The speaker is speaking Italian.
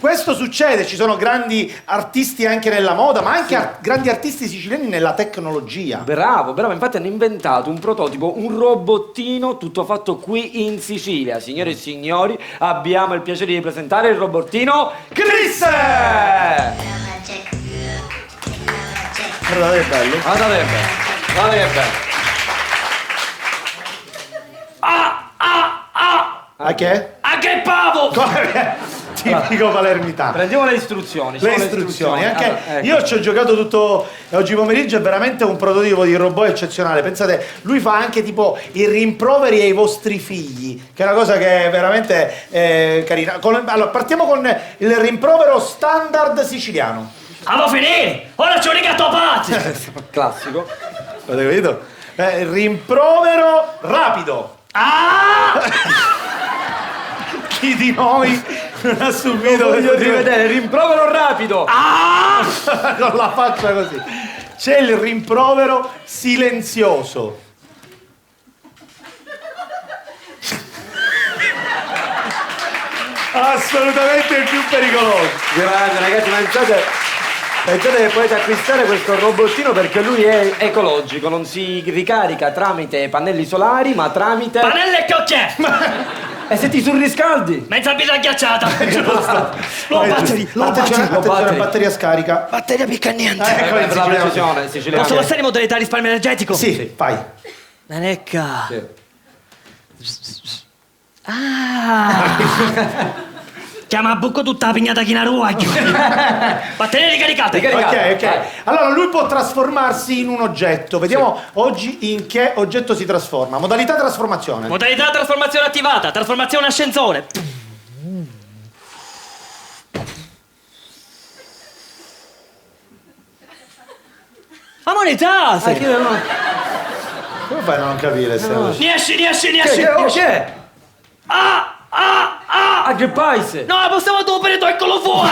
questo succede, ci sono grandi artisti anche nella moda, ma anche grandi artisti siciliani nella tecnologia. Bravo, bravo, infatti hanno inventato un prototipo, un robottino tutto fatto qui in Sicilia. Signore e signori, abbiamo il piacere di presentare il robottino Chris! Guardate che bello. Guardate che bello, guardate che bello. A che? A che pavo! Tipico palermitano. Prendiamo le istruzioni. Le istruzioni. Anche Allora, ecco. io ci ho giocato tutto oggi pomeriggio, è veramente un prototipo di robot eccezionale. Pensate, lui fa anche tipo i rimproveri ai vostri figli, che è una cosa che è veramente carina. Allora, partiamo con il rimprovero standard siciliano. Allo finire! Ora c'ho rigatto a pazzi! Classico. Avete capito? Rimprovero rapido. Chi di noi non ha subito Voglio rivedere, rimprovero rapido. con la faccia così? C'è il rimprovero silenzioso. Assolutamente il più pericoloso. Grande ragazzi, ma pensate che potete acquistare questo robottino perché lui è ecologico, non si ricarica tramite pannelli solari ma tramite... Panelle e cocche! E se ti surriscaldi? Mezza birra ghiacciata! Low battery, attenzione, batteria scarica. Batteria piccannente! Ecco Per in la siciliano. precisione siciliana. Posso passare in modalità risparmio energetico? Sì, fai. Nanecca! Sì. Chiama a buco tutta la pignata chinaruaglio! Batterie ricaricate! Ok. Allora lui può trasformarsi in un oggetto. Vediamo oggi in che oggetto si trasforma. Modalità trasformazione. Modalità trasformazione attivata, trasformazione ascensore. Ma monetà! Come fai a non capire se Riesci! Che? A che paese? No, possiamo dopo, eccolo fuori!